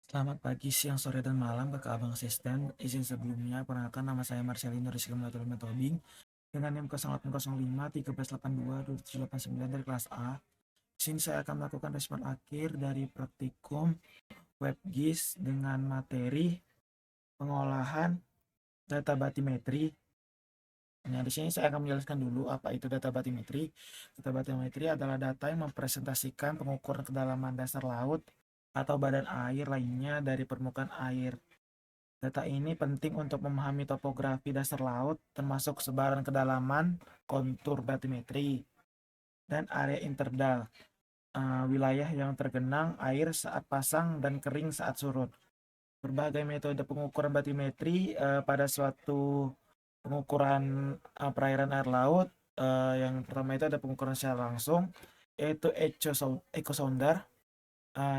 Selamat pagi, siang, sore, dan malam Kakak Abang Asisten. Izin sebelumnya, perkenalkan nama saya Marcelino Rizky Melatul Metobing dengan NIM 0805 1382 2789 dari kelas A. Di sini saya akan melakukan respon akhir dari praktikum WebGIS dengan materi pengolahan data batimetri. Nah, di sini saya akan menjelaskan dulu apa itu data batimetri. Data batimetri adalah data yang mempresentasikan pengukuran kedalaman dasar laut atau badan air lainnya dari permukaan air. Data ini penting untuk memahami topografi dasar laut, termasuk sebaran kedalaman, kontur batimetri, dan area interdal, wilayah yang tergenang air saat pasang dan kering saat surut. Berbagai metode pengukuran batimetri pada suatu pengukuran perairan air laut. Yang pertama itu ada pengukuran secara langsung, yaitu echo sounder.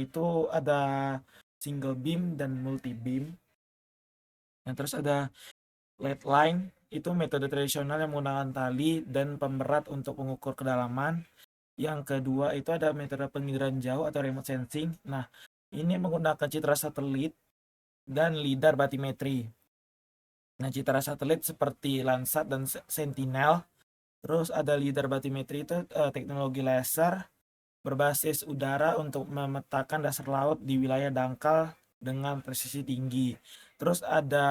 Itu ada single beam dan multi beam. Yang terus ada lead line, itu metode tradisional yang menggunakan tali dan pemberat untuk mengukur kedalaman. Yang kedua itu ada metode penginderaan jauh atau remote sensing. Nah, ini menggunakan citra satelit dan lidar batimetri. Nah, citra satelit seperti Landsat dan Sentinel. Terus ada lidar batimetri itu teknologi laser berbasis udara untuk memetakan dasar laut di wilayah dangkal dengan presisi tinggi. Terus ada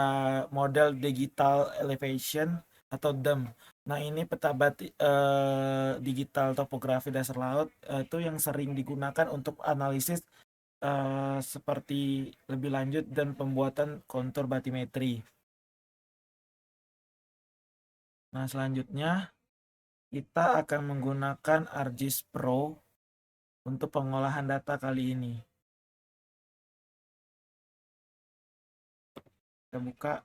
model digital elevation atau DEM. Nah, ini peta digital topografi dasar laut itu yang sering digunakan untuk analisis seperti lebih lanjut dan pembuatan kontur batimetri. Nah, selanjutnya kita akan menggunakan ArcGIS Pro untuk pengolahan data kali ini. Kita buka.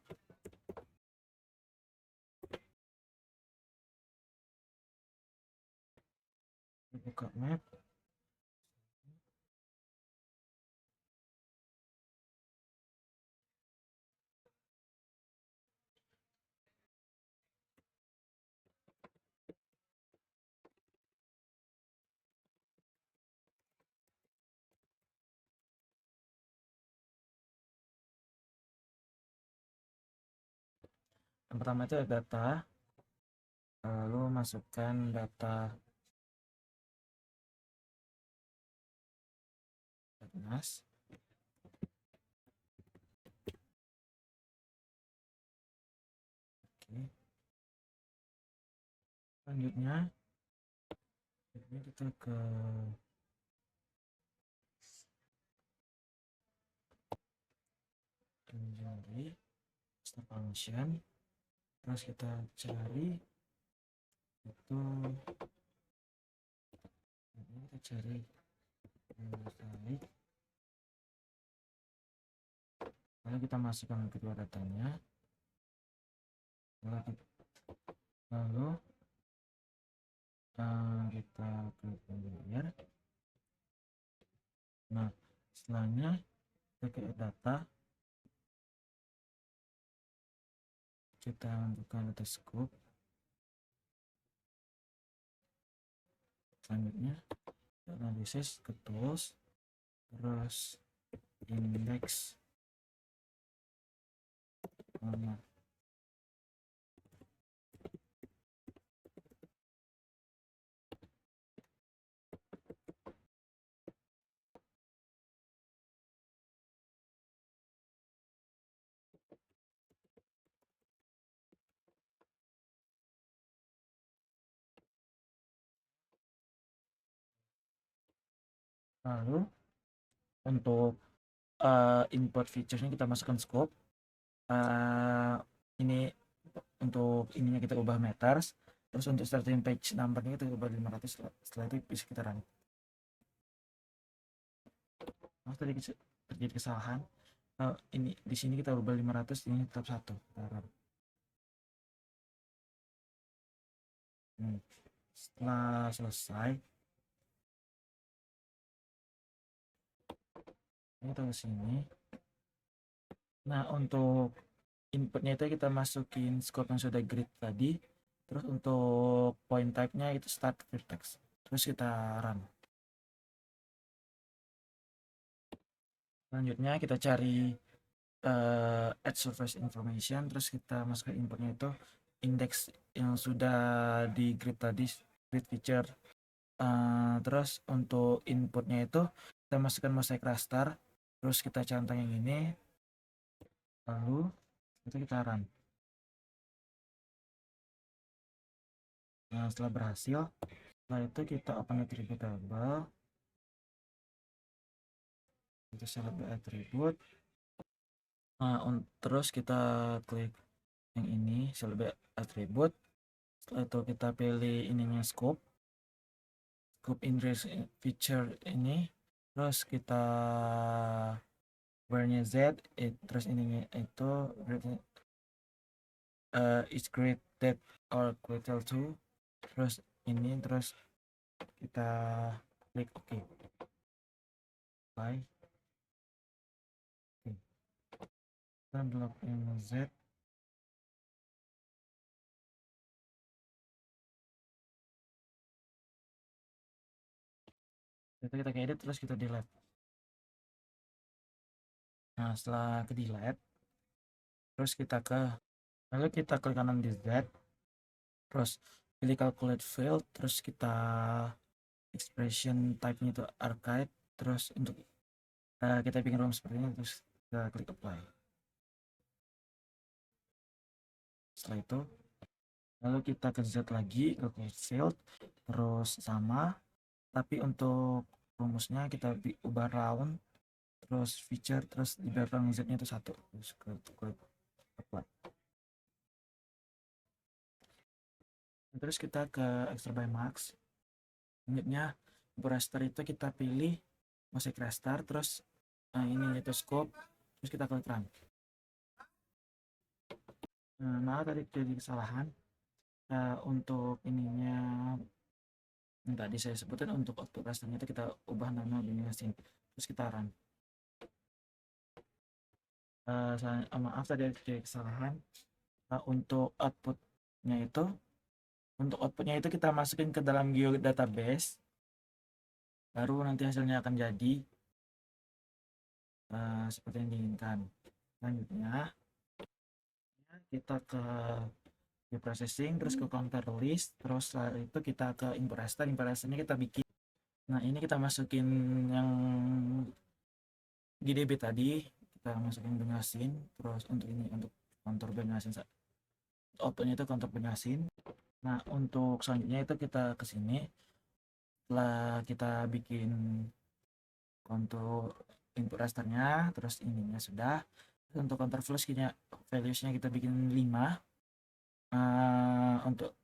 Buka map. Yang pertama itu ada data, lalu masukkan data Nas. Oke. Selanjutnya ini kita ke inventory start function, terus kita cari itu, ini kita cari tarik, lalu kita masukkan kedua datanya, lalu kita ke pembelian. Nah, setelahnya kita ke data, kita buka data scope. Selanjutnya analisis ke tools, terus index format. Lalu untuk input featuresnya kita masukkan scope. Ini untuk ininya kita ubah meters, terus untuk starting page numbernya kita ubah 500. Setelah itu bisa kita run. Tadi terjadi kesalahan. Ini di sini kita ubah 500, ini tetap 1. Setelah selesai, kita ke sini. Nah, untuk inputnya itu kita masukin scope yang sudah grid tadi. Terus untuk point type-nya itu start vertex. Terus kita run. Selanjutnya kita cari add surface information, terus kita masukkan inputnya itu indeks yang sudah di grid tadi, grid feature. Terus untuk inputnya itu kita masukkan mosaic raster, terus kita centang yang ini, lalu itu kita run. Nah, setelah berhasil, setelah itu kita open attribute table, kita select attribute. Terus kita klik yang ini, select attribute. Setelah itu kita pilih ininya scope interest feature ini, terus kita where-nya Z, terus ininya itu is created or equal to, terus ini, terus kita klik OK. Apply. Kita blok yang Z. Itu kita edit, terus kita delete. Nah, setelah ke delete, terus lalu kita klik kanan di Z, terus pilih calculate field, terus kita expression type-nya itu archive, terus untuk kita bikin room seperti ini, terus kita klik apply. Setelah itu lalu kita ke Z lagi, ke field, terus sama, tapi untuk rumusnya kita ubah round, terus feature, terus di belakang Z nya itu 1, terus ke apply. Terus kita ke extra by max. Selanjutnya raster itu kita pilih mosaic raster, terus ini yaitu scope, terus kita klik run. Nah, tadi jadi kesalahan. Untuk ininya yang tadi saya sebutin, untuk output rasternya itu kita ubah nama binasin, terus kita run. Maaf tadi ada kesalahan. Untuk outputnya itu kita masukin ke dalam geodatabase, baru nanti hasilnya akan jadi seperti yang diinginkan. Selanjutnya kita ke processing, terus ke counter list, terus setelah itu kita ke input rasternya kita bikin. Nah, ini kita masukin yang GDB tadi, kita masukin binasin, terus untuk ini untuk kontur binasin, outputnya itu kontur binasin. Nah, untuk selanjutnya itu kita ke sini, setelah kita bikin kontur input rasternya, terus ininya sudah. Untuk counter flash-nya values-nya kita bikin 5. Untuk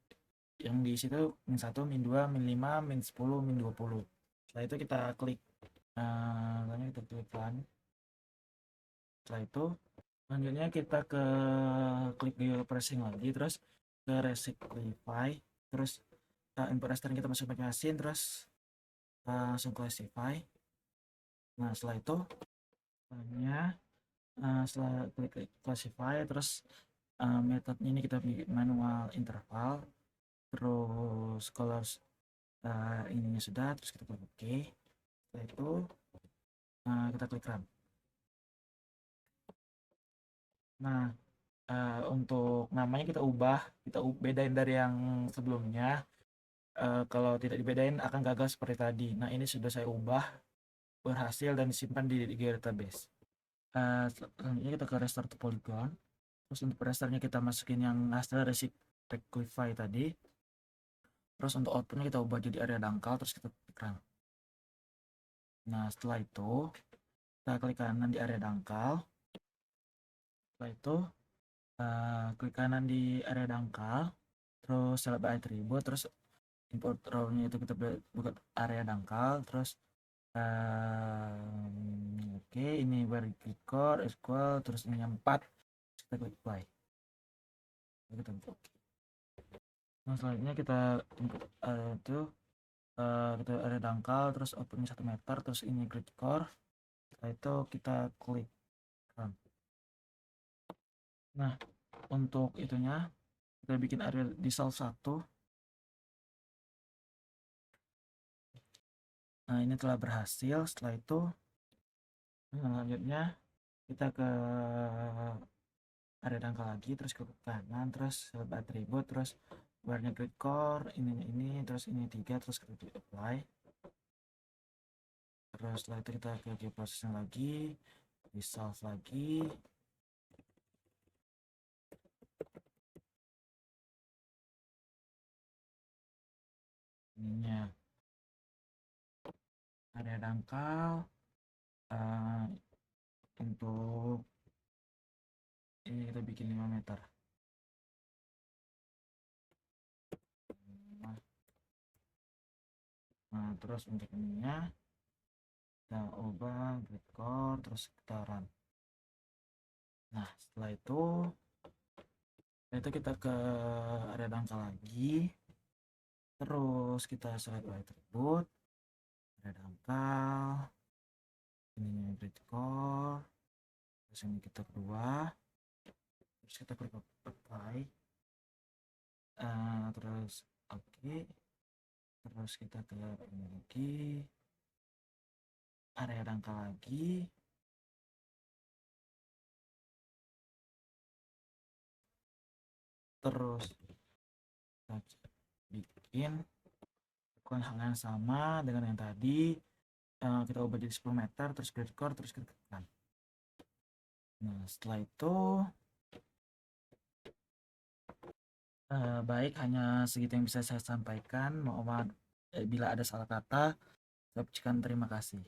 yang di situ min 1, min 2, min 5, min 10, min 20. Setelah itu kita klik kita klikkan. Setelah itu selanjutnya kita ke klik geopressing lagi, terus ke resiclify, terus input raster kita masuk binasin, terus langsung classify. Nah, setelah itu setelah klik classify, terus metode ini kita bikin manual interval, terus colors ininya sudah, terus kita klik OK. Setelah itu kita klik run. Nah, untuk namanya kita bedain dari yang sebelumnya. Kalau tidak dibedain akan gagal seperti tadi. Nah, ini sudah saya ubah, berhasil, dan disimpan di database. Selanjutnya kita ke restore to polygon. Terus untuk rasternya kita masukin yang hasil rectify tadi. Terus untuk outputnya kita ubah jadi area dangkal, terus kita klik run. Nah, setelah itu kita klik kanan di area dangkal. Setelah itu klik kanan di area dangkal, terus select by attribute, terus import row-nya itu kita buka area dangkal, terus oke, ini where core equal, terus ini 4, kita klik apply. Kita klik OK. Nah, selanjutnya kita input kita area dangkal, terus outputnya 1 meter, terus ini grid core. Setelah itu kita klik run. Nah, untuk itunya kita bikin area dissolve 1. Nah, ini telah berhasil. Setelah itu Selanjutnya kita ke area dangkal lagi, terus ke kanan, terus select atribut, terus warnya grid core, ini, terus ini 3, terus kita apply. Terus setelah itu kita ke prosesnya lagi, resolve lagi. Ininya area dangkal untuk ini kita bikin 5 meter. Nah, terus untuk ininya kita ubah grid core, terus kita run. Nah, setelah itu kita ke area dangkal lagi, terus kita select atribut, area dangkal, ini grid core, terus ini kita kedua, terus kita apply, terus oke. Terus kita ke ini lagi, area dangkal lagi, terus kita bikin lakukan hal yang sama dengan yang tadi, kita ubah jadi 10 meter, terus grid core, terus kita tekan. Nah, setelah itu baik, hanya segitu yang bisa saya sampaikan. Mohon bila ada salah kata, saya ucapkan terima kasih.